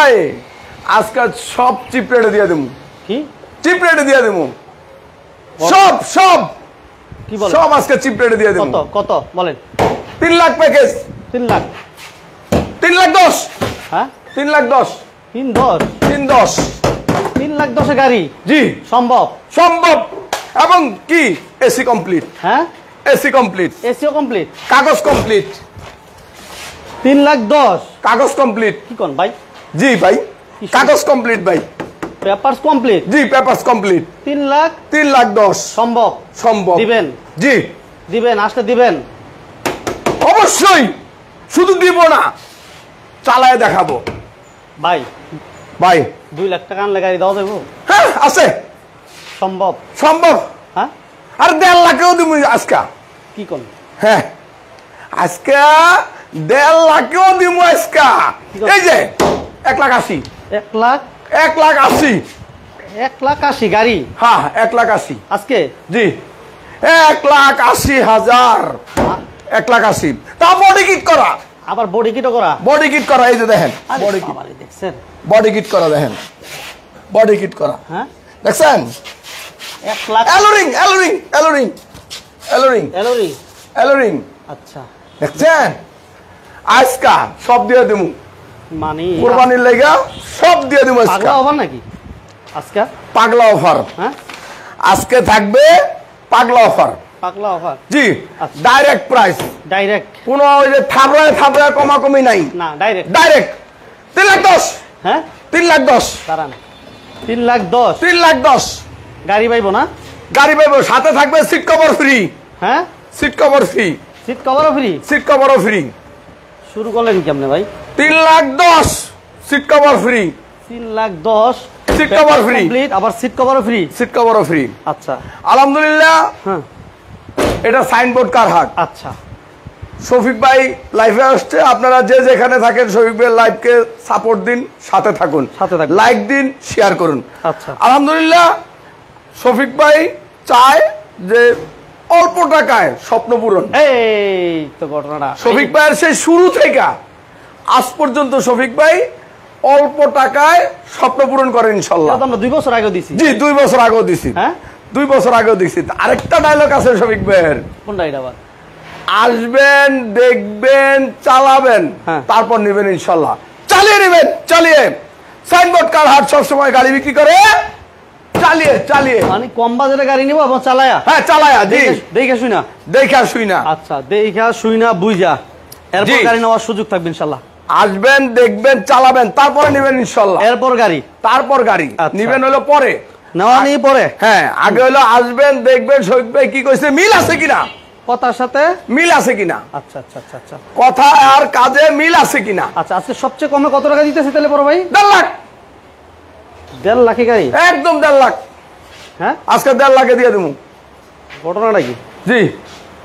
ভাই আজকে সব চিপ রেটে দিয়ে দেবো। কি চিপ রেটে দিয়ে দেবো? সব সব কি বলেন? সব আজকে চিপ রেটে দিয়ে দেবো। কত কত বলেন? 3 লাখ প্যাকেজ। 3 লাখ 3 লাখ 10। হ্যাঁ 3 লাখ 10। 310 310 3 লাখ 10 এ গাড়ি জি সম্ভব? সম্ভব। এবং কি এসি কমপ্লিট। হ্যাঁ এসি কমপ্লিট, এসিও কমপ্লিট, কাগজ কমপ্লিট। 3 লাখ 10 কাগজ কমপ্লিট। কি কোন ভাই? জি ভাই কাগজ কমপ্লিট ভাই। Papers complete. জি পেপারস কমপ্লিট। 3 লাখ 3 লাখ 10 সম্ভব? সম্ভব। দিবেন? জি দিবেন, আসলে দিবেন? অবশ্যই, শুধু দিব না চালায় দেখাবো ভাই ভাই। 2 লাখ টাকা আনলে গাড়ি দেওয়া দেবো? হ্যাঁ আছে, সম্ভব? সম্ভব। হ্যাঁ আর 1.5 লাখেও দিব আজকে। কি কোন? হ্যাঁ আজকে 1.5 লাখেও দিব আজকে। এই যে 1,80,000। 1 লাখ 1,80,000। 1 লাখ 80 গাড়ি? হ্যাঁ 1,80,000 আজকে? জি 1,80,000। 1,80,000 তা বডি কিট করা। আবার বডি কিটও করা? বডি কিট করা, এই যে দেখেন বডি কিট। বাবারে দেখছেন? বডি কিট করা দেখেন, বডি কিট করা। হ্যাঁ দেখছেন? 1 লাখ এলোরিং এলোরিং এলোরিং এলোরিং এলোরি। এলোরিং আচ্ছা দেখছেন? আজকা সব দিয়ে দেবো, মানে কুরবানির লাগা সব দিয়ে দেবো আজকে। পাগলা অফার নাকি আজকে? পাগলা অফার। হ্যাঁ আজকে থাকবে পাগলা অফার। পাগলা অফার? জি আচ্ছা। Direct price, direct? কোনো ওই যে থাবড়ায় থাবড়ায় কমাকমি নাই, না ডাইরেক্ট? ডাইরেক্ট 3 লাখ 10। হ্যাঁ 3 লাখ 10। দাঁড়ান, 3 লাখ 10 3 লাখ 10 গাড়ি পাইবো না? গাড়ি পাইবো, সাথে থাকবে সিট কভার ফ্রি। হ্যাঁ সিট কভার ফ্রি, সিট কভারও ফ্রি? সিট কভারও ফ্রি। শুরু করলেন কেমনে ভাই? 3 lakh 10 seat cover free. 3 lakh 10 seat cover free, complete, আবার সিট কভারও ফ্রি? সিট কভারও ফ্রি। আচ্ছা আলহামদুলিল্লাহ। হ্যাঁ এটা সাইনবোর্ড কারহাট। আচ্ছা শফিক ভাই লাইভে আসছে, আপনারা যে যেখানে থাকেন শফিক ভাই লাইভকে সাপোর্ট দিন, সাথে থাকুন, সাথে থাকুন, লাইক দিন, শেয়ার করুন। আচ্ছা আলহামদুলিল্লাহ শফিক ভাই চায় যে অল্প টাকায় স্বপ্ন পূরণ। এই তো ঘটনাটা শফিক ভাইয়ের সেই শুরু থেকে আজ পর্যন্ত শফিক ভাই অল্প টাকায় স্বপ্ন পূরণ করেন ইনশাল্লাহ। আমরা 2 বছর আগে দিছি। জি 2 বছর আগেও দিছি। হ্যাঁ 2 বছর আগেও দিছি। আরেকটা ডায়লগ আছে শফিক ভাইয়ের, কোনটা এটা আবার? আসবেন, দেখবেন, চালাবেন, হ্যাঁ। তারপর নেবেন ইনশাল্লাহ। চালিয়ে নেবেন, চালিয়ে। সাইনবোর্ড কারহাট সবসময় গাড়ি বিক্রি করে চালিয়ে চালিয়ে, মানে কম বাজারে গাড়ি নিব এবং চালায়া? হ্যাঁ চালায়া। জি দেখে শুই না? দেখা শুই না। আচ্ছা দেখা শুই না বুঝা এরপর জি। গাড়ি নেওয়ার সুযোগ থাকবে ইনশাল্লাহ। আসবেন, দেখবেন, চালাবেন, তারপরে নেবেন ইনশাল্লাহ। এরপর গাড়ি? তারপর গাড়ি আচ্ছা। নিবেন হলো পরে, নেওয়া নিয়ে পরে? হ্যাঁ আগে হলো আসবেন, দেখবেন শফিক ভাই কি কইছে, মিল আছে কিনা, কথার সাথে মিল আছে কিনা, আচ্ছা আচ্ছা আচ্ছা আচ্ছা কথা আর কাজে মিল আছে কিনা। আচ্ছা আজকে সবচেয়ে কমে কত টাকা দিতেছে তাহলে বড় ভাই? 1.5 লাখ। 1.5 লাখে গাড়ি? একদম 1.5 লাখ। হ্যাঁ আজকে 1.5 লাখে দিয়ে দেবো। ঘটনাটা কি? জি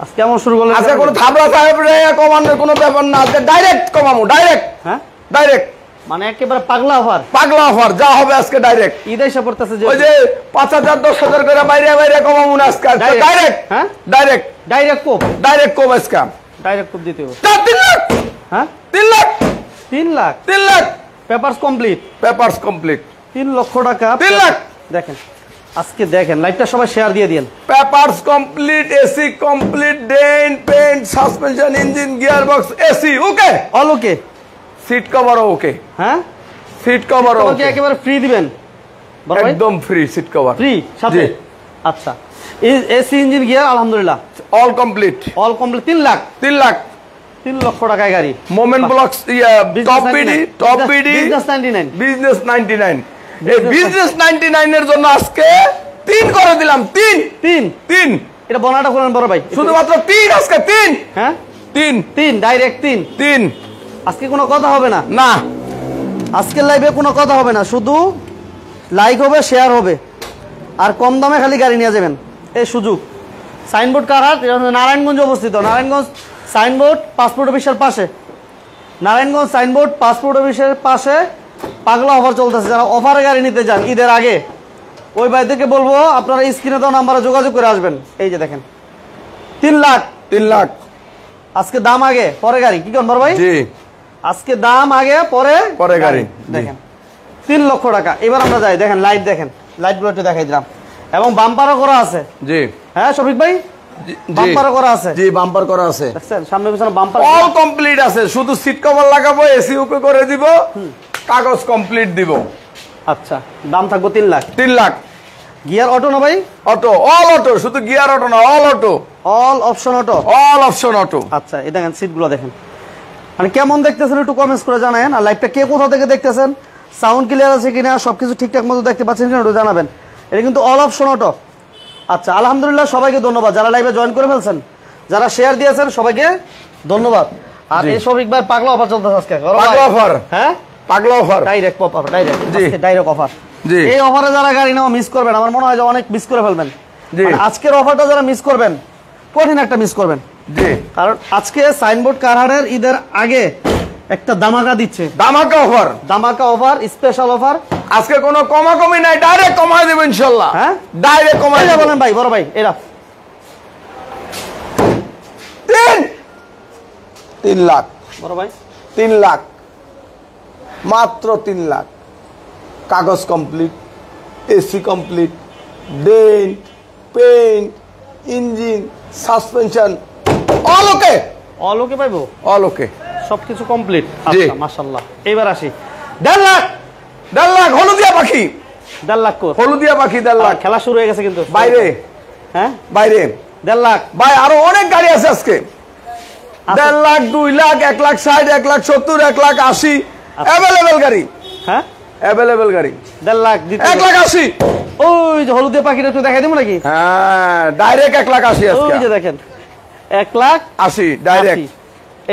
আজকে কেমন শুরু করলেন? আজকে কোনো থাবড়া সাহেব রে কমানোর কোনো ব্যাপার না, আজকে ডাইরেক্ট কমাবো, ডাইরেক্ট। হ্যাঁ ডাইরেক্ট মানে একেবারে পাগলা অফার, পাগলা অফার, যা হবে আজকে ডাইরেক্ট। ঈদ এসে পড়তেছে যে ওই যে 5,000 10,000 করে বাইরে বাইরে কমাবো না আজকে, ডাইরেক্ট। হ্যাঁ ডাইরেক্ট ডাইরেক্ট কোপ? ডাইরেক্ট কম আজকে। ডাইরেক্ট কোপ দিতে হবে। 3 লাখ। হ্যাঁ 3 lakh. 3 lakh 3 lakh papers complete? Papers complete. 3 লক্ষ টাকা 3 লাখ। দেখেন আজকে দেখেন লাইভটা সবাই শেয়ার দিয়ে দিন। Papers complete, AC complete, dent paint, suspension, engine, gear box, AC okay, all okay, seat কভারও ওকে। হ্যাঁ সিট কভারও ওকে ওকে, একেবারে ফ্রি দিবেন? বড় ভাই একদম ফ্রি সিট কভার, ফ্রি সাথে? আচ্ছা এসি ইঞ্জিন গিয়ার আলহামদুলিল্লাহ all complete. All complete. 3 lakh? 3 lakh 3 লক্ষ টাকায় গাড়ি। Moment blocks, top BD, top BD, business 99, business 99। এই বিজনেস 99 এর জন্য আজকে 3 করে দিলাম। 3 3 3 এটা বনাটা করেন বড় ভাই, শুধুমাত্র 3 আজকে 3। হ্যাঁ 3 3 ডাইরেক্ট 3। 3 আজকে কোনো কথা হবে না, না আজকের লাইভে কোনো কথা হবে না, শুধু লাইক হবে, শেয়ার হবে, আর কম দামে খালি গাড়ি নিয়ে যাবেন, এই সুযোগ। সাইনবোর্ড কারহাট, এটা হচ্ছে নারায়ণগঞ্জে অবস্থিত। নারায়ণগঞ্জ সাইনবোর্ড পাসপোর্ট অফিসের পাশে, নারায়ণগঞ্জ সাইনবোর্ড পাসপোর্ট অফিসের পাশে পাগলা অফার চলতেছে। যারা অফারে গাড়ি নিতে যান ঈদের আগে, ওই ভাইদেরকে বলবো আপনারা স্ক্রিনে দেওয়া নাম্বারে যোগাযোগ করে আসবেন। এই যে দেখেন 3 লাখ। 3 লাখ আজকে দাম আগে পরে গাড়ি, কি করেন বড় ভাই? জি আজকে দাম আগে পরে পরে গাড়ি। দেখেন 3 লক্ষ টাকা। এবার আমরা যাই, দেখেন লাইট, দেখেন লাইটগুলো একটু দেখাই দিলাম, এবং বাম্পারও করা আছে। জি হ্যাঁ শফিক ভাই, বাম্পারও করা আছে। জি বাম্পার করা আছে, দেখছেন সামনে পিছনে বাম্পার অল কমপ্লিট আছে, শুধু সিট কভার লাগাবো, এসি ওকে করে দিব, কাগজ কমপ্লিট দিব। আচ্ছা, দাম থাকবো 3 লাখ। 3 লাখ। গিয়ার অটো না ভাই? অটো, অল অটো, শুধু গিয়ার অটো না, all auto, all option auto, all option auto. আচ্ছা এই দেখেন সিটগুলো দেখেন, মানে কেমন দেখতেছেন একটু কমেন্টস করে জানাবেন। আর লাইভটা কে কোথা থেকে দেখতেছেন, সাউন্ড ক্লিয়ার আছে কিনা, সবকিছু ঠিকঠাক মতো দেখতে পাচ্ছেন কিনা একটু জানাবেন। এটা কিন্তু অল অপশন অটো। আচ্ছা আলহামদুলিল্লাহ, সবাইকে ধন্যবাদ যারা লাইভে জয়েন করে ফেলছেন, যারা শেয়ার দিয়েছেন সবাইকে ধন্যবাদ। আর এই শফিক ভাই পাগলা অফার চলতেছে আজকে, পাগলা অফার, হ্যাঁ পাগলা অফার, ডাইরেক্ট অফার, ডাইরেক্ট জি ডাইরেক্ট অফার। জি, এই অফারে যারা গাড়ি নেওয়া মিস করবেন, আমার মনে হয় যে অনেক মিস করে ফেলবেন। জি, মানে আজকের অফারটা যারা মিস করবেন, কঠিন একটা মিস করবেন। জি, কারণ আজকে সাইনবোর্ড কারহাটের ঈদের আগে একটা দামাকা দিচ্ছে, ধামাকা অফার, দামাকা অফার, স্পেশাল অফার। আজকে কোনো কমাকমি নাই, ডাইরেক্ট কমায় দেব ইনশাআল্লাহ। হ্যাঁ ডাইরেক্ট কমায় দেব। বলেন ভাই, বড় ভাই, এরা 3 লাখ, বড় ভাই 3 লাখ, মাত্র 3 লাখ, কাগজ complete, AC complete, dent, paint, engine, suspension, all okay, all okay পাইবো, অল ওকে, সবকিছু কমপ্লিট। জি। আচ্ছা মাশাআল্লাহ। এবার আসি 1.5 লাখ, 1.5 লাখ, হলুদিয়া পাখি, 1.5 লাখ কর, হলুদিয়া পাখি 1.5 লাখ। খেলা শুরু হয়ে গেছে কিন্তু বাইরে, হ্যাঁ বাইরে 1.5 লাখ। ভাই, আরো অনেক গাড়ি আছে আজকে। 1.5 লাখ, 2 লাখ, 1,60,000, 1,70,000, 1,80,000, অ্যাভেলেবেল গাড়ি, হ্যাঁ অ্যাভেলেবেল গাড়ি। 1.5 লাখ দিতে, 1,80,000, ওই যে হলুদের পাখিটা একটু দেখাই দেবো নাকি? হ্যাঁ ডাইরেক্ট 1,80,000 আজকে। ওই যে দেখেন 1 লাখ 80 ডাইরেক্ট। 80,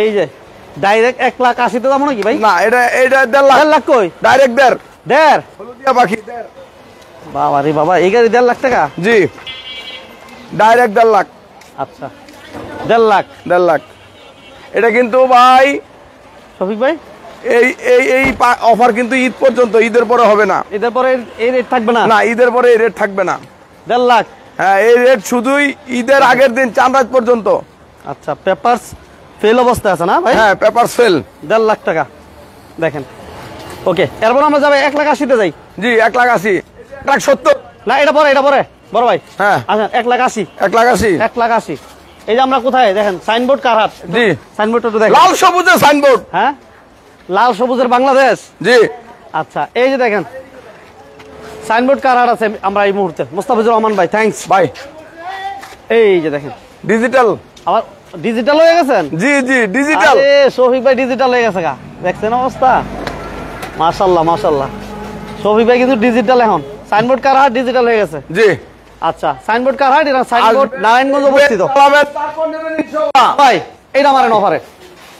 এই যে ডাইরেক্ট 1 লাখ 80 তে যাবো নাকি ভাই? না, এটা 1.5 লাখ, 1.5 লাখ কই? ডাইরেক্ট 1.5, দেড়, হলুদিয়া পাখি 1.5। বাবা রে বাবা, এই গাড়ি 1.5 লাখ টাকা? জি, ডাইরেক্ট 1.5 লাখ। আচ্ছা 1.5 লাখ। 1.5 লাখ। এটা কিন্তু ভাই, শফিক ভাই এই এই এই অফার কিন্তু ঈদ পর্যন্ত, ঈদের পরে হবে না। এদের পরে এই রেট থাকবে না? না, ঈদের পরে এই রেট থাকবে না। 1.5 লাখ। হ্যাঁ, এই রেট শুধুই ঈদের আগের দিন চাঁদরাত পর্যন্ত। আচ্ছা, পেপারস ফেল অবস্থায় আছে না ভাই? হ্যাঁ, পেপার সেল। 1.5 লাখ টাকা দেখেন। ওকে, এরপর আমরা যাবে 1 লাখ 80 তে যাই। জি, 1,80,000, 1,70,000। না এটা পরে, এটা পরে বড় ভাই। হ্যাঁ, আচ্ছা 1 লাখ 80, 1,80,000। 1 লাখ 80। এই যে আমরা কোথায় দেখেন, সাইনবোর্ড কারহাট। জি, সাইনবোর্ডটা একটু দেখেন, লাল সবুজের সাইনবোর্ড। হ্যাঁ লাল সবুজের বাংলাদেশ। জি, আচ্ছা এই যে দেখেন সাইনবোর্ড কারহাট আছে আমরা এই মুহূর্তে। মোস্তাফিজুর রহমান ভাই, থ্যাঙ্কস ভাই। এই যে দেখেন ডিজিটাল। আবার ডিজিটাল হয়ে গেছেন। জি জি, ডিজিটাল। আরে শফিক ভাই ডিজিটাল হয়ে গেছে গা, দেখছেন অবস্থা? মাশাআল্লাহ মাশাআল্লাহ, শফিক ভাই কিন্তু ডিজিটাল এখন। সাইনবোর্ড কারহাট ডিজিটাল হয়ে গেছে। জি, আচ্ছা সাইনবোর্ড কারহাট, এটা সাইনবোর্ড নারায়ণগঞ্জ অবস্থিত। তারপর নেবেন ইনশাআল্লাহ। ভাই এটা মারেন অফারে,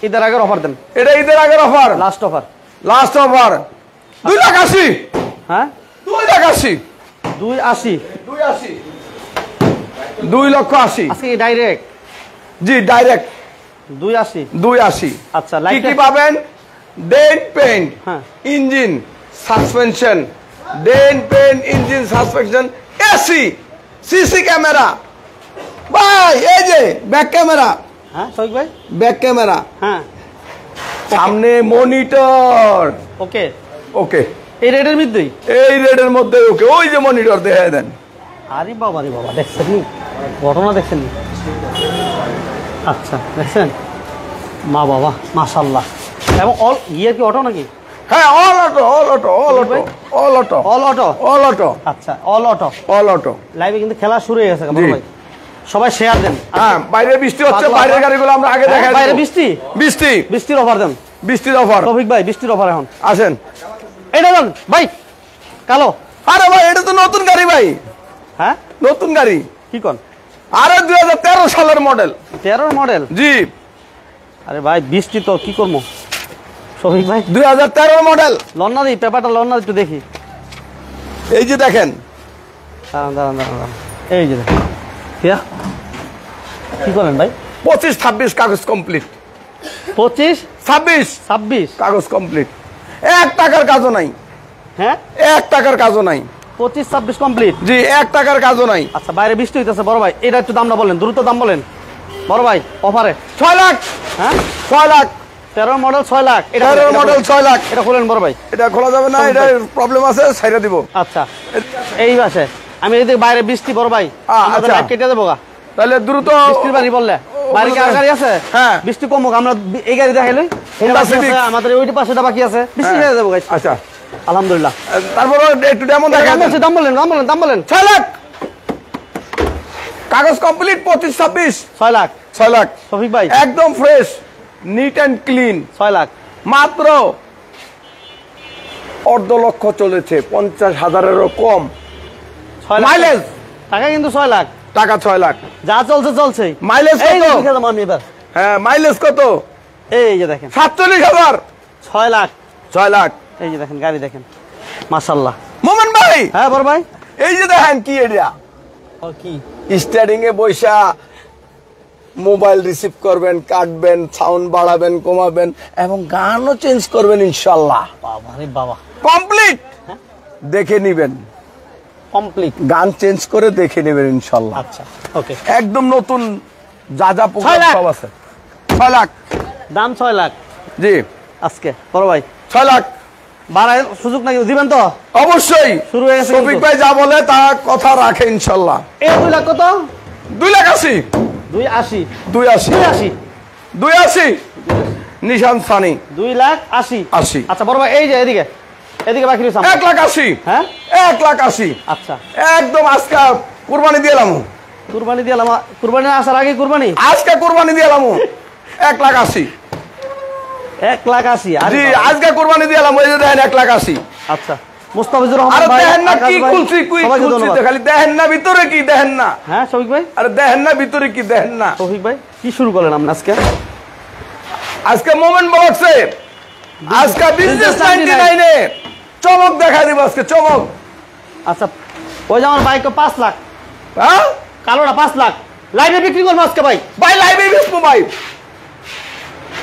ঈদের আগের অফার দেন। এটা ঈদের আগের offer, last offer, last offer 2,80,000। হ্যাঁ 2,80,000, 2.80, 2,80,000, 2,80,000। আজকে ডাইরেক্ট জি, ডাইরেক্ট 2.80। 2,80,000। আচ্ছা কি লাইট কি পাবেন? ডেন্ট, পেইন্ট, হ্যাঁ। Engine, suspension, dent, paint, engine, suspension, AC, CC camera. ভাই এই যে ব্যাক ক্যামেরা, হ্যাঁ শফিক ভাই, ব্যাক ক্যামেরা, হ্যাঁ সামনে মনিটর। ওকে, ওকে, এই রেটের মধ্যেই। এই রেডের মধ্যে ওকে, ওই যে মনিটর দেখায় দেন। আরে বাবা রে বাবা, দেখছেন নি ঘটনা, দেখছেন নি? আচ্ছা দেখছেন, মা বাবা মাশাআল্লাহ। এবং অল ইয়ে কি অটো নাকি? হ্যাঁ, all auto, all auto, all auto, all auto, all auto, all auto, আচ্ছা অল অটো। All auto. লাইভে কিন্তু খেলা শুরু হয়ে গেছে জি। বড় ভাই, সবাই শেয়ার দেন। হ্যাঁ, বাইরে বৃষ্টি হচ্ছে, পাগলা বাইরের অফার। গাড়িগুলো আমরা আগে হ্যাঁ, দেখাই বাইরে দেব। বৃষ্টি, বৃষ্টি, বৃষ্টির অফার দেন। বৃষ্টির অফার। শফিক ভাই বৃষ্টির অফার এখন আসেন। এটা দেন ভাই, কালো। আরে ভাই, এটা তো নতুন গাড়ি ভাই, হ্যাঁ নতুন গাড়ি। কি কোন? আরে 2013 সালের মডেল। 13 মডেল। জি, আরে ভাই বৃষ্টি তো কি করবো শফিক ভাই, 2013 মডেল। লন্না দিই, পেপারটা লন্না একটু দেখি। এই যে দেখেন, দাঁড়ান দাঁড়ান দাঁড়ান দাঁড়ান। এই যে দেখেন, কিয়া? কি করেন ভাই? 25-26 কাগজ কমপ্লিট। 25, 26 26, কাগজ কমপ্লিট। 1 টাকার কাজও নাই, হ্যাঁ 1 টাকার কাজও নাই। 25, 26 কমপ্লিট। জি, 1 টাকার কাজও নাই। আচ্ছা বাইরে বৃষ্টি হইতেছে বড় ভাই, এটা একটু দামটা বলেন, দ্রুত দাম বলেন বড় ভাই। অফারে 6 লাখ, হ্যাঁ 6 লাখ, 13 মডেল 6 লাখ। এটা 13 মডেল 6 লাখ। এটা খুলেন বড় ভাই। এটা খোলা যাবে না, এটা প্রবলেম আছে, ছাইরা দিব। আচ্ছা এই পাশে আমি যদি বাইরে বৃষ্টি বড় ভাই আমাদের আচ্ছা। লাইট কেটে দেবো গা। তাহলে দ্রুত বৃষ্টির বাড়ি বললে বাইরে কি আর গাড়ি আছে? হ্যাঁ। বৃষ্টি কমুক, আমরা এই গাড়ি দেখাইলে Honda Civic। আমাদের ওই পাশেটা বাকি আছে, বৃষ্টি কেটে দেবো গাইস। আচ্ছা, আলহামদুলিল্লাহ। তারপর একটু ডেমো দাম দেখান। বলছি, দাম বলেন, দাম বলেন, দাম বলেন। 6 লাখ। কাগজ কমপ্লিট 25 26। 6 লাখ 6 লাখ শফিক ভাই, একদম fresh, neat and clean. 6 lakh মাত্র অর্ধ লক্ষ চলেছে, 50,000-এরও কম 6 লাখ মাইলেজ। টাকা কিন্তু 6 লাখ টাকা 6 লাখ। যা চলছে চলছে। মাইলেজ এই কত? যে দেখে দাম আমি এবার হ্যাঁ, মাইলেজ কত? এই যে দেখেন 47,000। 6 লাখ 6 লাখ। এই যে দেখেন গাড়ি দেখেন মাশাআল্লাহ। মোমেন ভাই, হ্যাঁ বড় ভাই। এই যে দেখেন কি এটা, ও কি স্টিয়ারিং এ বৈশা মোবাইল রিসিভ করবেন, কাটবেন, সাউন্ড বাড়াবেন, কমাবেন এবং গানও চেঞ্জ করবেন ইনশাআল্লাহ। বাবা রে বাবা, কমপ্লিট দেখে নিবেন, কমপ্লিট। গান চেঞ্জ করে দেখে নেবেন ইনশাআল্লাহ। আচ্ছা ওকে। একদম নতুন, যা যা 6 প্রোগ্রাম লাখ। সব আছে। 6 লাখ দাম 6 লাখ জি, আজকে বড় ভাই। 6 লাখ বাড়ায় সুযোগ নাকি দিবেন তো? অবশ্যই। শুরু হয়ে গেছে শফিক কিন্তু। ভাই যা বলে তা কথা রাখে ইনশাআল্লাহ। এই 2 লাখ কত? 2,80,000। 280 280 280 নিশান সানি 2,80,000। 80। আচ্ছা বড় ভাই, এই যে এদিকে এদিকে বাকি রয়েছে 1,80,000। হ্যাঁ 1,80,000 আচ্ছা। একদম আজকে কুরবানি দিলাম, কুরবানি দিলাম, কুরবানি আসার আগে কুরবানি, আজকে কুরবানি দিলাম 1,80,000। 1,80,000 জি, আজকে কুরবানি দিলাম, ওই যে দেখেন 1,80,000। আচ্ছা মুস্তাফিজুর রহমান আরে ভাই, দেখেন না আকাশ কি ভাই, খুলছি, কি সবাইকে খুলছি ধন্যবাদ। তো, খালি দেখেন না ভিতরে কি, দেখেন না। হ্যাঁ শফিক ভাই, আরে দেখেন না ভিতরে কি, দেখেন না। শফিক ভাই কি শুরু করলেন আপনি আজকে? আজকে মোমেন্ট বক্সে, আজকে বিজনেস 99 এ চমক দেখা দিব, আজকে চমক। আচ্ছা ওই যে আমার বাইক 5 লাখ, হ্যাঁ কালোটা 5 লাখ, লাইভে বিক্রি করবো আজকে ভাই। ভাই লাইভে বিক্রি ভাই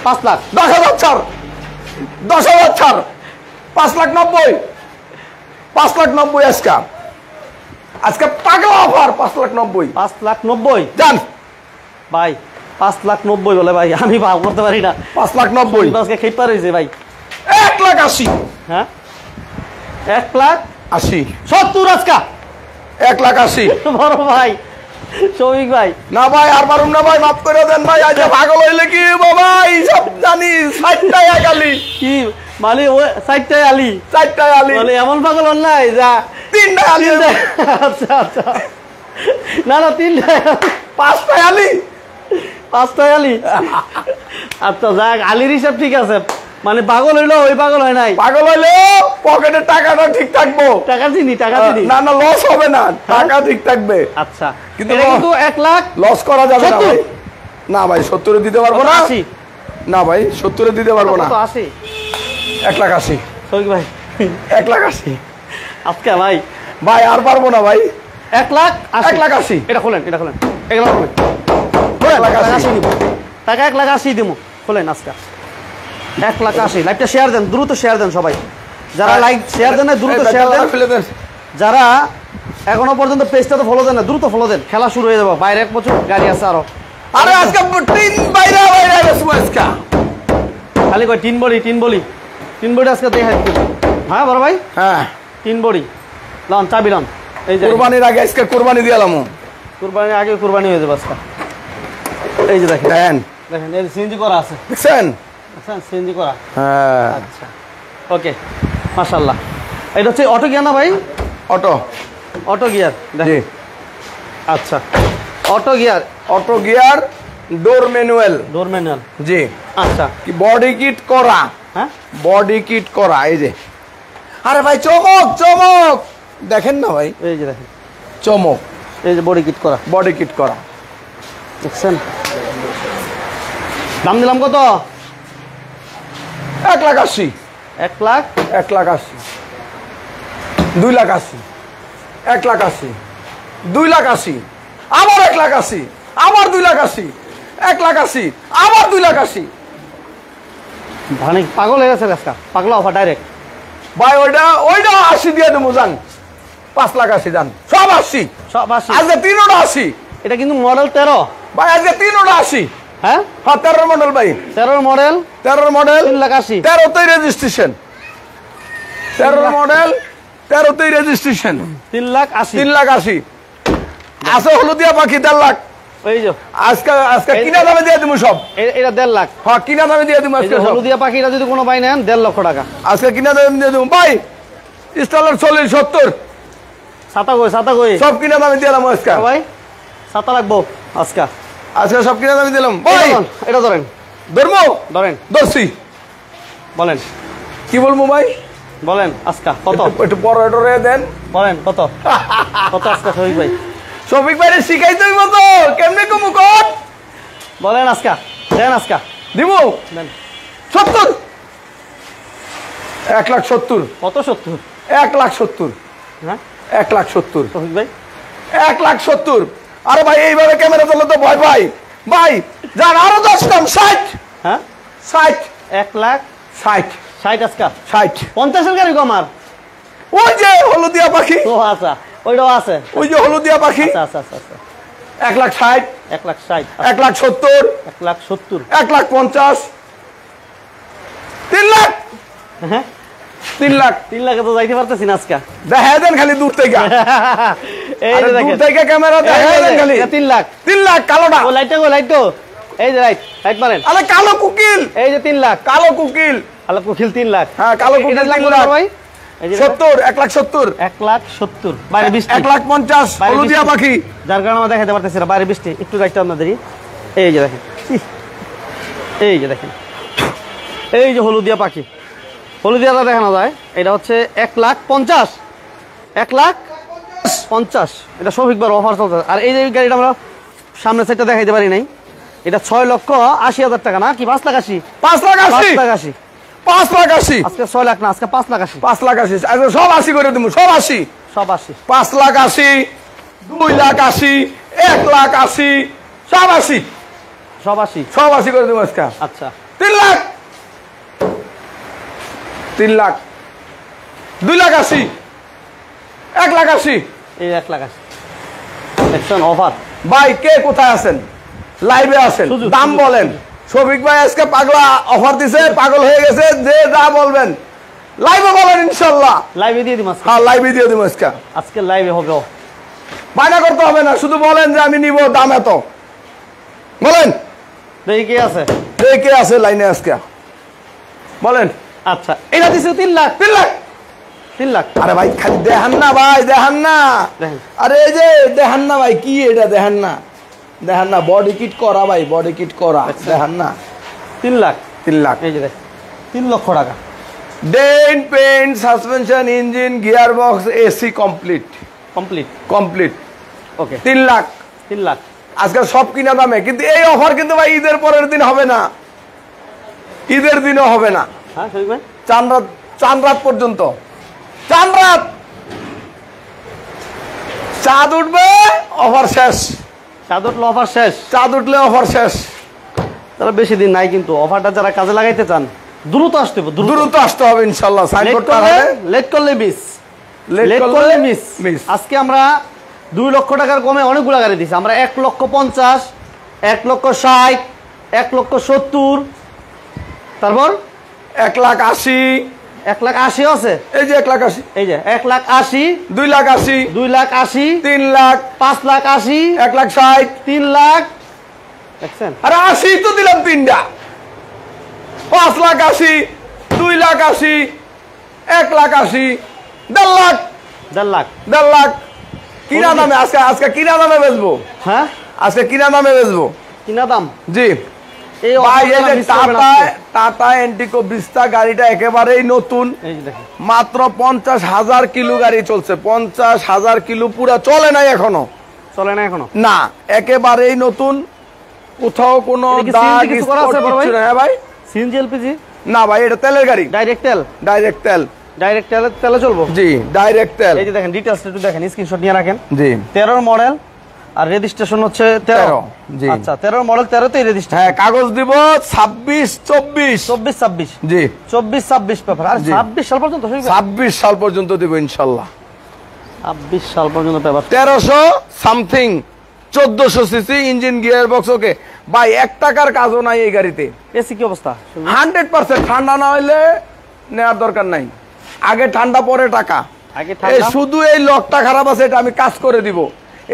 5 লাখ 10,000 ছাড়, 10,000 ছাড়, 5,90,000, 5,90,000 আজকে। আজকে পাগলা অফার 5,90,000। 5,90,000 জান ভাই, 5,90,000 বলে ভাই, আমি ভাব করতে পারি না। 5,90,000। আজকে খেপা রয়েছে ভাই। 1,80,000। হ্যাঁ 1,70,000 আজকা 1,80,000। বড় ভাই শফিক ভাই। না ভাই আর পারুম না ভাই, মাফ করে দেন ভাই। আজ পাগল হইলে কি বাবা, এইসব জানি 60টায় আলি, কি মালি ও 60টায় আলি, 4টায় আলি, মানে এমন পাগল হন নাই যা 3টায় আলি, আচ্ছা আচ্ছা, না না 3টায়, 5টায় আলি, 5টায় আলি। আচ্ছা যাক, আলির হিসাব ঠিক আছে, মানে পাগল হইলো ওই পাগল হয় নাই। পাগল হইলে পকেটের টাকাটা ঠিক থাকবো, টাকা চিনি, টাকা চিনি। না না লস হবে না, টাকা ঠিক থাকবে। আচ্ছা কিন্তু এটা কিন্তু 1 লাখ লস করা যাবে না 70 ভাই। না ভাই 70 দিতে পারবো না। 80 না ভাই 70 দিতে পারবো না। 80 1,80,000, শফিক ভাই 1,80,000 আজকে ভাই। ভাই আর পারবো না ভাই। 1,80,000 1,80,000 এটা খোলেন, এটা খোলেন, এগুলো খোলেন, 1,80,000 দিব টাকা, 1,80,000 দিব, খোলেন আজকে 1,80,000। লাইভটা শেয়ার দেন, দ্রুত শেয়ার দেন সবাই, যারা লাইক শেয়ার দেন না দ্রুত শেয়ার দেন, ফেলে দেন। যারা এখনো পর্যন্ত পেজটা তো ফলো দেন না দ্রুত ফলো দেন, খেলা শুরু হয়ে যাবে, বাইরে 1 বছর গাড়ি আছে আরো। আরে আজকে তিন বাইরে বাইরে গেছে আজকে। খালি কই তিন বড়ি আজকে দেখাই দিতে। হ্যাঁ বড় ভাই, হ্যাঁ 3 বড়ি লন, চাবি লন। এই যে কুরবানির আগে আজকে কুরবানি দিলাম। কুরবানির আগে কুরবানি হয়ে যাবে আজকে। এই যে দেখেন, দেখেন দেখেন এই সিএনজি করা আছে, দেখছেন? দেখছেন সিএনজি করা। হ্যাঁ আচ্ছা ওকে মাশাআল্লাহ। এটা হচ্ছে অটো গিয়ার না ভাই? অটো, অটো গিয়ার জি দেখেন। আচ্ছা auto gear, auto gear, door manual, door manual. জি। আচ্ছা কি বডি কিট করা, হ্যাঁ বডি কিট করা, এই যে। আরে ভাই চমক চমক, দেখেন না ভাই, এই যে দেখেন চমক, এই যে বডি কিট করা, বডি কিট করা। দেখছেন? দাম দিলাম কত? 1,80,000, 1 লাখ 1,80,000, 2,80,000, 1,80,000, 2,80,000, আবার 1,80,000, আবার 2,80,000, 1,80,000, আবার 2,80,000। মানে পাগল হয়ে গেছে আজকে, পাগলা অফার ডাইরেক্ট ভাই ওইটা 80 দিয়ে দেবো, যান 5,80,000 যান, সব 80। সব 80। আজকে 3টা 80 এটা কিন্তু মডেল 13 ভাই, আজকে 3টা 80। হ্যাঁ হ্যাঁ 13 মডেল ভাই, 13 মডেল 13 মডেল 3,80,000 13তেই রেজিস্ট্রেশন, 13 মডেল 13তেই রেজিস্ট্রেশন 3,80,000 3,80,000 আছে হলুদিয়া পাখি 1.5 লাখ। এই যে আজকে কিনা দামে দিয়ে দিব সব। এটা 1.5 লাখ। হ্যাঁ কিনা দামে দিয়ে দিব আজকে সব। হলুদিয়া পাখিটা যদি কোনো ভাই নেন 1.5 লক্ষ টাকা আজকে কিনা দামে দিয়ে দিব ভাই। স্টলার 40 70 ছাতা কই সব কিনা দামে দিলাম আজকে ভাই, ছাতা রাখবো আজকে। আজকে সব কিনা দামে দিলাম ভাই। এটা ধরেন, ধরেন দর্শি বলেন কি বলবো ভাই, বলেন আজকে কত, একটু পরে দেন। বলেন কত কত আজকে শফিক ভাই, শফিক ভাই শিখাই তুই মতো কেমনে কমু কর বলেন আজকে দেন, আজকে দিব দেন 70 1,70,000 কত 70? 1,70,000 হ্যাঁ 1,70,000 শফিক ভাই 1,70,000 আরে ভাই এইভাবে ক্যামেরা চলে তো ভয় ভাই ভাই যান আরো 10 কম 60 হ্যাঁ 60 1,60,000 আজকে 60 50-এর গাড়ি কম আর ওই যে হলুদিয়া পাখি, ও আচ্ছা ওইটাও আছে, ওই যে হলুদিয়া পাখি আচ্ছা 1,60,000 1,60,000 1,70,000 1,70,000 1,50,000 3 লাখ হ্যাঁ 3 লাখ 3 লাখে তো যাইতে পারতেছি না আজকে। দেখা দেন খালি দূর থেকে এই আরে যে দূর দেখেন থেকে ক্যামেরা দেখা দেন খালি 3 লাখ 3 লাখ কালোটা ও লাইট এই যে লাইট মারেন, আরে কালো কুকিল এই যে 3 লাখ কালো কুকিল আলো কুখিল 3 লাখ। হ্যাঁ কালো কুকিল এটার দাম 3 কত লাখ ভাই? এই যে 70 1,70,000 1,70,000 বাইরে 20 1,50,000 বাইরে হলুদিয়া 20 পাখি যার কারণে আমরা দেখাতে পারতেছি না, বাইরে 20 একটু যাইতে আপনাদেরই। এই যে দেখেন, এই যে দেখেন, এই যে হলুদিয়া পাখি, হলুদিয়াটা দেখানো যায়। এটা হচ্ছে 1,50,000 1,50,000 এটা শফিকবার অফার চলছে। আর এই যে গাড়িটা আমরা সামনের সাইডটা দেখাইতে পারি নাই, এটা 6,80,000 টাকা না কি 5,80,000 5,80,000 5,80,000 5,80,000 আজকে 6 লাখ না, আজকে 5,80,000 5,80,000 আচ্ছা সব 80 করে দিব সব 80 সব 80 5,80,000 2,80,000 1,80,000 সব 80 সব 80 সব 80 করে দিব আজকে আচ্ছা 3 লাখ 3 লাখ 2,80,000 1,80,000 এই 1,80,000 দেখছেন অফার। ভাই কে কোথায় আছেন লাইভে আছেন সুযোগ, দাম সুযোগ, বলেন। শফিক ভাই আজকে পাগলা অফার দিছে, পাগল হয়ে গেছে, যে যা বলবেন লাইভে বলেন ইনশাআল্লাহ। লাইভে দিয়ে দিম আজকে, হ্যাঁ লাইভে দিয়ে দিব আজকে, আজকে লাইভে হবে। বায়না করতে হবে না, শুধু বলেন যে আমি নিব, দাম এত বলেন। দেখি কে আছে, কে আছে লাইনে আজকে বলেন। আচ্ছা এটা দিছে 3 লাখ 3 লাখ 3 লাখ আরে ভাই খালি দেখান না ভাই, দেখান না, দেখেন। আরে এই যে দেখান না ভাই, কি এটা দেখান না, দেখান না, বডি কিট করা ভাই, বডি কিট করা, দেখান না 3 লাখ 3 লাখ এই যে দেখ 3 লক্ষ টাকা। Dent paint suspension engine gear box AC complete complete okay 3 lakh 3 lakh আজকে সব কিনা দামে। কিন্তু এই অফার কিন্তু ভাই ঈদের পরের দিন হবে না, ঈদের দিনও হবে না, হ্যাঁ শফিক ভাই চাঁদ রাত পর্যন্ত, চাঁদ রাত চাঁদ উঠবে অফার শেষ, চাঁদ উঠলে অফার শেষ, চাঁদ উঠলে অফার শেষ। তাহলে বেশি দিন নাই, কিন্তু অফারটা যারা কাজে লাগাইতে চান দ্রুত আসতে হবে, দ্রুত আসতে হবে ইনশাআল্লাহ। সাইনবোর্ড লেট করলে মিস, মিস। আজকে আমরা 2 লক্ষ টাকার কমে অনেকগুলো গাড়ি দিছি আমরা। 1,50,000 1,60,000 1,70,000 তারপর 1,80,000 1,80,000 আছে, এই যে 1,80,000 এই যে 1,80,000 2,80,000 2,80,000 3 লাখ 5,80,000 1,60,000 3 লাখ দেখছেন। আরে 80 তো দিলাম তিনটা, 5,80,000 2,80,000 1,80,000 1.5 লাখ 1.5 লাখ কিনা দামে আজকে কিনা দামে বেচবো, হ্যাঁ আজকে কিনা দামে বেচবো কিনা দাম। জি এই ভাই এই যে miss করবেন টাটা এন্টিকো বিস্তা গাড়িটা একেবারেই নতুন, এই যে দেখেন মাত্র 50,000 কিলো গাড়ি চলছে, 50,000 কিলো পুরা চলে নাই এখনো, চলে না এখনো না একেবারেই নতুন, কোথাও কোনো এটা কি দাগ CNG কিছু করা আছে স্পট বড় ভাই? কিছু না। হ্যাঁ ভাই সিএনজি এলপিজি না ভাই এটা তেলের গাড়ি, ডাইরেক্ট তেল, ডাইরেক্ট তেল, তেলে চলবো। জি ডাইরেক্ট তেল, এই যে দেখেন ডিটেইলস একটু দেখেন, স্ক্রিনশট নিয়ে রাখেন। জি 13 মডেল আর রেজিস্ট্রেশন হচ্ছে 13 জি আচ্ছা 13 মডেল 13 তেই রেজিস্ট্রেশন। হ্যাঁ কাগজ দিব 26 24 24 26 জি 24 26 পেপার আর জি। 26 সাল পর্যন্ত 26 সাল পর্যন্ত দিব ইনশাআল্লাহ। 26 সাল পর্যন্ত paper 1300 something 1400 CC engine gear box ওকে ভাই 1 টাকার কাজও নাই এই গাড়িতে। এসি কি অবস্থা? 100% ঠান্ডা না হইলে নেওয়ার দরকার নাই। আগে ঠান্ডা পরে টাকা। আগে এই ঠান্ডা, শুধু এই লকটা খারাপ আছে, এটা আমি কাজ করে দিব।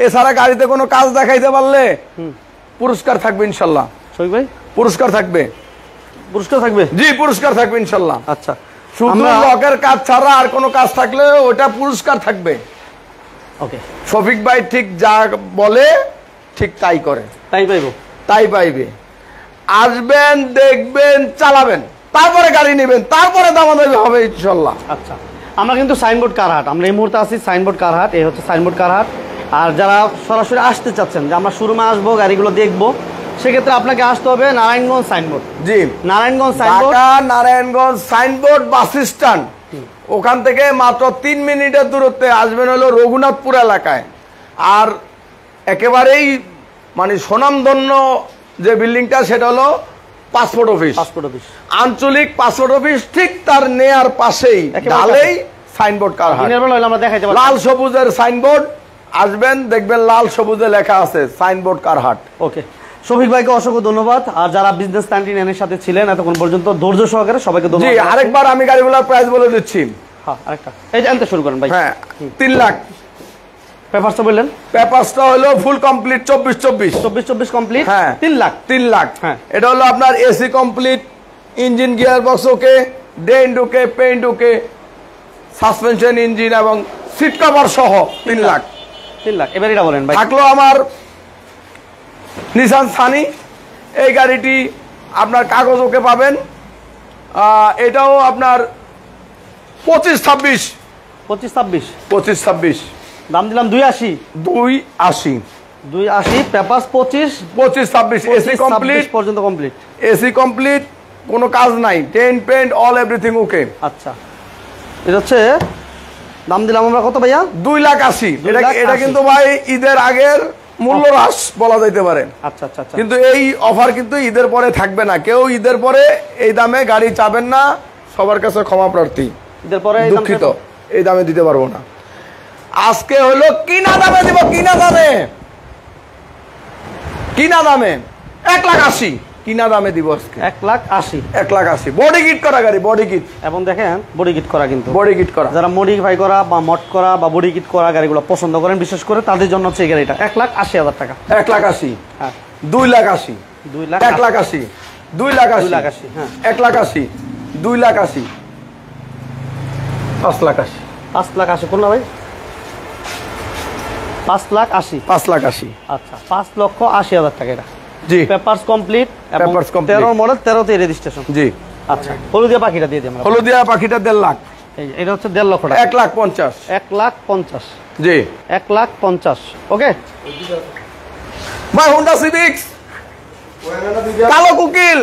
এছাড়া গাড়িতে কোনো কাজ দেখাইতে পারলে পুরস্কার থাকবে ইনশাল্লাহ। শফিক ভাই পুরস্কার থাকবে। পুরস্কার থাকবে? জি, পুরস্কার থাকবে ইনশাল্লাহ। আচ্ছা, শুধু আমরা লকের কাজ ছাড়া আর কোনো কাজ থাকলে ওটা পুরস্কার থাকবে। ওকে, শফিক ভাই ঠিক যা বলে ঠিক তাই করে, তাই পাইবো, তাই পাইবে। আসবেন, দেখবেন, চালাবেন, তারপরে গাড়ি নেবেন, তারপরে দামাদামি হবে ইনশাল্লাহ। আচ্ছা, আমরা কিন্তু সাইনবোর্ড কারহাট, আমরা এই মুহূর্তে আছি সাইনবোর্ড কারহাট। এই হচ্ছে সাইনবোর্ড কারহাট। আর যারা সরাসরি আসতে চাচ্ছেন যে আমরা শোরুমে আসবো, গাড়িগুলো দেখবো, সেক্ষেত্রে আপনাকে আসতে হবে নারায়ণগঞ্জ সাইনবোর্ড। জি, Narayanganj Signboard, Dhaka Narayanganj Signboard bus stand. ওখান থেকে মাত্র 3 মিনিটের দূরত্বে আসবেন হলো রঘুনাথপুর এলাকায়। আর একেবারেই মানে সুনামধন্য যে বিল্ডিংটা, সেটা হলো পাসপোর্ট অফিস। পাসপোর্ট অফিস, আঞ্চলিক পাসপোর্ট অফিস, ঠিক তার নেয়ার পাশেই ঢালেই সাইনবোর্ড কারহাট। দিনের বেলা হলে আমরা দেখাইতে পারবো। লাল সবুজের সাইনবোর্ড, আসবেন দেখবেন লাল সবুজে লেখা আছে সাইনবোর্ড কারহাট। ওকে, শফিক ভাইকে অসংখ্য ধন্যবাদ। আর যারা বিজনেস 99 এর সাথে ছিলেন এতক্ষণ পর্যন্ত ধৈর্য সহকারে, সবাইকে জি, ধন্যবাদ। আরেকবার আমি গাড়িগুলোর প্রাইস বলে দিচ্ছি। হ্যাঁ, আরেকটা এই জানতে শুরু করেন ভাই। হ্যাঁ, 3 লাখ। পেপারসটা বললেন? পেপারসটা হলো ফুল কমপ্লিট 24 24 কমপ্লিট। হ্যাঁ, 3 লাখ। 3 লাখ। হ্যাঁ, এটা হলো আপনার AC complete, engine gear box okay, dent okay, paint okay, suspension engine এবং সিট কভার সহ 3 লাখ। 3 লাখ। এবার এটা বলেন ভাই। থাকলো আমার নিসান সানি। এই গাড়িটি আপনার কাগজ ওকে পাবেন। এটাও আপনার 25-26। 25-26 দাম দিলাম 280। 280 পেপারস 25-26 এসি কমপ্লিট পর্যন্ত কমপ্লিট। এসি কমপ্লিট, কোনো কাজ নাই, dent paint all everything okay. আচ্ছা, এটা হচ্ছে দাম দিলাম আমরা কত ভাইয়া? 280,000। এটা কিন্তু ভাই ঈদের আগের মূল্য হ্রাস বলা যাইতে পারে। আচ্ছা আচ্ছা আচ্ছা। কিন্তু এই অফার কিন্তু ঈদের পরে থাকবে না। কেউ ঈদের পরে এই দামে গাড়ি চাবেন না, সবার কাছে ক্ষমা প্রার্থী, ঈদের পরে দুঃখিত, এই দামে দিতে পারবো না। আজকে হলো কিনা দামে দিব, কিনা দামে, কিনা দামে 1,80,000 কিনা দামে দিব আজকে। 1,80,000। 1,80,000 বডি কিট করা গাড়ি, বডি কিট। এবং দেখেন বডি কিট করা, কিন্তু বডি কিট করা। যারা মডিফাই করা বা মড করা বা বডি কিট করা গাড়িগুলো পছন্দ করেন, বিশেষ করে তাদের জন্য হচ্ছে এই গাড়িটা। 1,80,000 টাকা। 1,80,000। হ্যাঁ, 2,80,000। 2 লাখ। 1,80,000। 2,80,000। 2,80,000। হ্যাঁ, 1,80,000। 2,80,000। 5,80,000। 5,80,000 কোন না ভাই? 5,80,000। 5,80,000। আচ্ছা, 5,80,000 টাকা এটা। জি, পেপারস কমপ্লিট এবং Papers complete। 13 মডেল, 13তে রেজিস্ট্রেশন। জি। আচ্ছা, হলুদিয়া পাখিটা দিয়ে দিই আমরা। হলুদিয়া পাখিটা 1.5 লাখ। এটা হচ্ছে 1.5 লক্ষ টাকা। 1,50,000। 1,50,000। জি, 1,50,000। ওকে ভাই হোন্ডা সিভিক্স কালো কুকিল।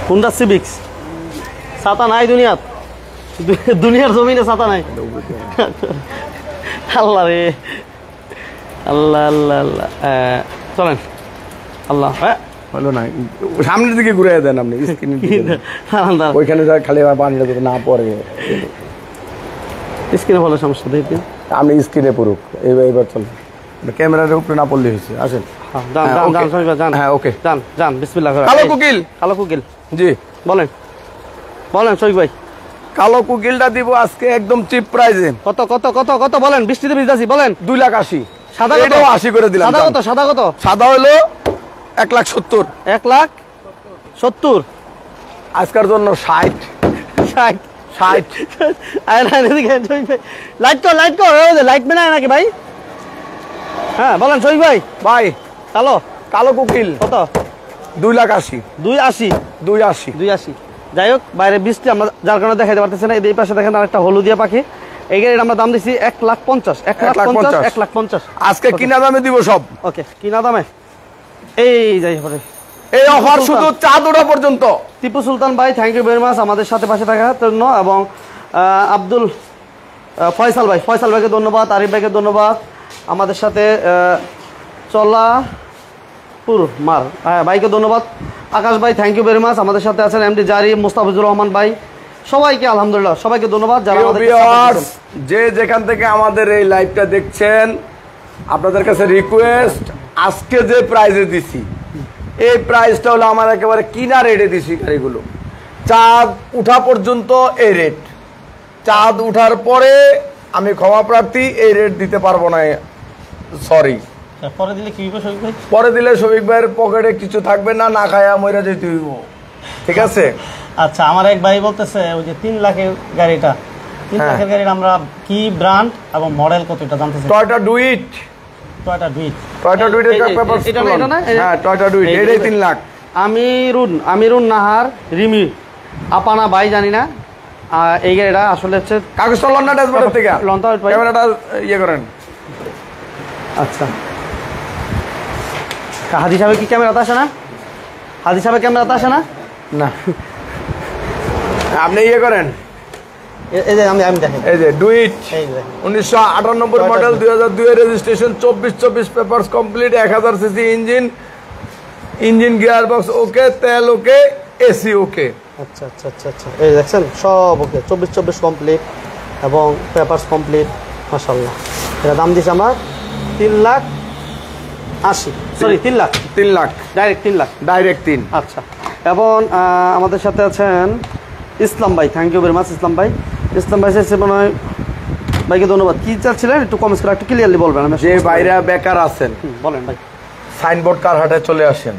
হুন্ডা সিভিক্স ছাতা নাই দুনিয়াত, দুনিয়ার জমিনে ছাতা নাই। আল্লাহ রে, আল্লাহ আল্লাহ আল্লাহ। চলেন আল্লাহ। হ্যাঁ, হলো না, সামনের দিকে ঘুরে দেন আপনি, স্ক্রিনের দিকে দেন। ওইখানে যা খালি পানিটা যদি না পড়ে, স্ক্রিনে ভালো সমস্যা দেখি আপনি স্ক্রিনে পড়ুক। এবার চল, ক্যামেরার উপরে না পড়লে হয়েছে। আসেন। হ্যাঁ, ওকে, যান বিসমিল্লাহ। কালো কুকিল। কালো কুকিল, জি, বলেন বলেন শফিক ভাই। কালো কুকিলটা দিব আজকে একদম চিপ প্রাইসে। কত কত কত কত বলেন? বৃষ্টিতে ভিজতেছি, বলেন। 2,80,000। সাদা কত? 80 করে দিলাম। সাদা কত? সাদা কত? সাদা হলো 1,70,000। 1,70,000। আজকের জন্য 60। 60। 60। লাইট কর, লাইট কর, লাইট মেনে নাকি ভাই? হ্যাঁ বলেন শফিক ভাই। ভাই কালো কালো কুকিল কত? 2,80,000। 280। 280। 280। যাই হোক, বাইরে বৃষ্টি আমরা যার কারণে দেখাইতে পারতেছি না। এই পাশে দেখেন আরেকটা হলুদিয়া পাখি। এই গাড়ির আমরা দাম দিচ্ছি 1,50,000। 1,50,000। আজকে কিনা দামে দিব সব। ওকে, কিনা দামে। এই যাই পরে এই অফার শুধু চাঁদ ওঠা পর্যন্ত। টিপু সুলতান ভাই, থ্যাংক ইউ ভেরি মাচ আমাদের সাথে পাশে থাকার জন্য। এবং আব্দুল ফয়সাল ভাই, ফয়সাল ভাইকে ধন্যবাদ। আরিফ ভাইকে ধন্যবাদ আমাদের সাথে চলা মার ভাইকে ধন্যবাদ। আকাশ ভাই, থ্যাংক ইউ ভেরি মাচ আমাদের সাথে আছেন। এমডি জারি, মুস্তাফিজুর রহমান ভাই, সবাইকে আলহামদুলিল্লাহ, সবাইকে ধন্যবাদ। যারা যে যেখান থেকে আমাদের এই লাইভটা দেখছেন, আপনাদের কাছে রিকোয়েস্ট, আজকে যে প্রাইজে দিছি এই প্রাইসটা হলো আমার একেবারে কিনা রেটে দিছি গাড়িগুলো। চাঁদ উঠা পর্যন্ত এই রেট, চাঁদ উঠার পরে আমি ক্ষমা প্রার্থী, এই রেট দিতে পারবো না, সরি। পরে দিলে কি হবে শফিক ভাই? পরে দিলে শফিক ভাইয়ের পকেটে কিছু থাকবে না, না খায়া মইরা যেতে হইব, ঠিক আছে? আচ্ছা, আমার এক ভাই বলতেছে ওই যে 3 লাখের গাড়িটা, 3 হ্যাঁ। লাখের গাড়ির আমরা কি ব্র্যান্ড এবং মডেল কত এটা জানতে চাই। টয়োটা ডুইট, টয়োটা ডুইট, টয়োটা ডুইটের পেপার, এটা না? হ্যাঁ টয়োটা ডুইট, এটাই 3 লাখ। আমিরুন নাহার রিমি আপানা ভাই জানি না, এই গাড়িটা আসলে হচ্ছে কাগজটা লন্ডা ড্যাশবোর্ডের থেকে লন্ডা ভাই। ক্যামেরাটা ইয়ে করেন। আচ্ছা, হাদি সাহেব কি ক্যামেরাতে আসে না? হাদি সাহেব ক্যামেরাতে আসে না? না, আপনি ইয়ে করেন, এই যে আমি দেখেন, এই যে ডুইট এই যে 1998 মডেল, 2002 এর registration, 24 papers complete, 1000 CC engine gear box ওকে, তেল ওকে, এসি ওকে। আচ্ছা আচ্ছা আচ্ছা আচ্ছা, এই দেখছেন সব ওকে, 24 কমপ্লিট এবং পেপারস কমপ্লিট, মাশাআল্লাহ। এটা দাম দিছে আমার 3,80,000, sorry 3 lakh, direct 3 lakh, direct 3। আচ্ছা। এবং আমাদের সাথে আছেন ইসলাম ভাই, থ্যাংক ইউ ভেরি মাচ ইসলাম ভাই। ইসলাম ভাই চাইছে মনে হয়, ভাইকে ধন্যবাদ। কি চাচ্ছিলেন একটু কমেন্টস করে একটু ক্লিয়ারলি বলবেন। আমি যে বাইরা বেকার আছেন, বলেন ভাই। সাইনবোর্ড কার হাটে চলে আসেন,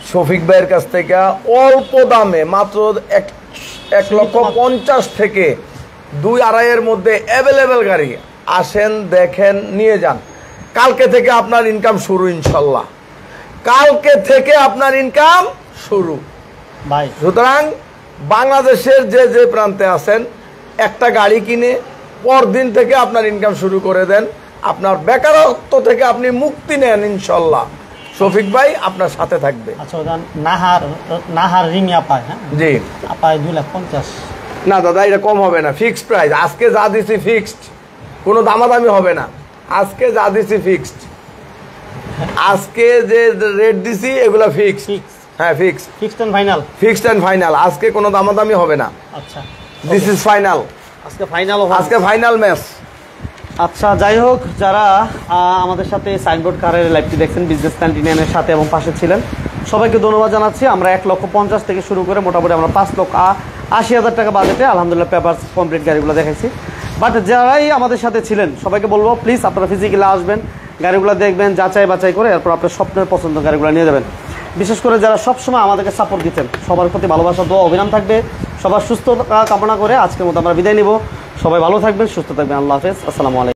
শফিক ভাইয়ের কাছ থেকে অল্প দামে মাত্র 1,50,000 থেকে 2-2.5 এর মধ্যে অ্যাভেলেবেল গাড়ি। আসেন, দেখেন, নিয়ে যান। কালকে থেকে আপনার ইনকাম শুরু, ইনশাল্লাহ কালকে থেকে আপনার ইনকাম শুরু ভাই। সুতরাং বাংলাদেশের যে যে প্রান্তে আছেন, একটা গাড়ি কিনে পরদিন থেকে আপনার ইনকাম শুরু করে দেন। আপনার বেকারত্ব থেকে আপনি মুক্তি নেন, ইনশাল্লাহ শফিক ভাই আপনার সাথে থাকবে। আচ্ছা, নাহার রিমি আপায়, হ্যাঁ জি, আপায় 2,50,000। না দাদা, এটা কম হবে না, ফিক্সড প্রাইস। আজকে যা দিছি ফিক্সড, কোনো দামাদামি হবে না। আজকে যা দিছি ফিক্সড, আজকে যে রেট দিছি এগুলো ফিক্সড। হ্যাঁ, ফিক্সড এন্ড ফাইনাল। আজকে কোনো দামাদামি হবে না। আচ্ছা, দিস ইজ ফাইনাল। আজকে ফাইনাল ম্যাচ। আচ্ছা, যাই হোক, যারা আমাদের সাথে সাইনবোর্ড কারের লাইভটি দেখছেন, বিজনেস ক্যান্টিনের সাথে এবং পাশে ছিলেন, সবাইকে ধন্যবাদ জানাচ্ছি। আমরা 1,50,000 থেকে শুরু করে মোটামুটি আমরা 5,80,000 টাকা বাজেটে আলহামদুলিল্লাহ পেপার কমপ্লিট গাড়িগুলো দেখাইছি। বাট যারাই আমাদের সাথে ছিলেন সবাইকে বলবো, প্লিজ আপনারা ফিজিক্যালি আসবেন, গাড়িগুলো দেখবেন, যাচাই বাছাই করে এরপর আপনার স্বপ্নের পছন্দ গাড়িগুলো নিয়ে যাবেন। বিশেষ করে যারা সবসময় আমাদেরকে সাপোর্ট দিচ্ছেন, সবার প্রতি ভালোবাসা, দোয়া, অভিনাম থাকবে। সবার সুস্থতা কামনা করে আজকের মতো আমরা বিদায় নিব। সবাই ভালো থাকবেন, সুস্থ থাকবেন। আল্লাহ হাফেজ, আসসালামু আলাইকুম।